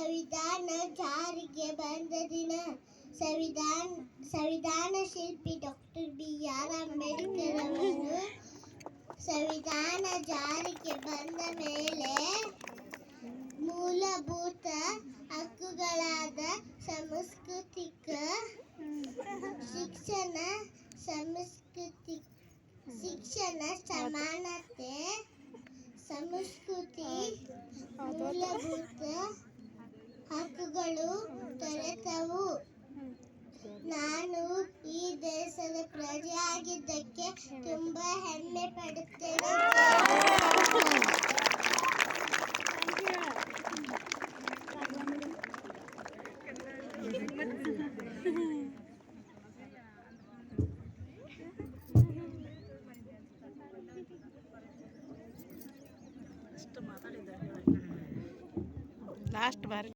ಸಂವಿಧಾನ ಜಾರಿಗೆ ಬಂದ ದಿನ ಸಂವಿಧಾನ ಶಿಲ್ಪಿ ಡಾಕ್ಟರ್ B.R. ಅಂಬೇಡ್ಕರ್ ಅವರು ಸಂವಿಧಾನ ಜಾರಿಗೆ ಬಂದ ಮೇಲೆ ಮೂಲಭೂತ ಹಕ್ಕುಗಳಾದ ಸಾಂಸ್ಕೃತಿಕ ಶಿಕ್ಷಣ ಸಮಾನತೆ ಸಂಸ್ಕೃತಿ ಮೂಲಭೂತ ಹಕ್ಕುಗಳು ದೊರೆತವು. ನಾನು ಈ ದೇಶದ ಪ್ರಜೆಯಾಗಿದ್ದಕ್ಕೆ ತುಂಬಾ ಹೆಮ್ಮೆ ಪಡುತ್ತೇನೆ. ಲಾಸ್ಟ್ ಬಾರಿ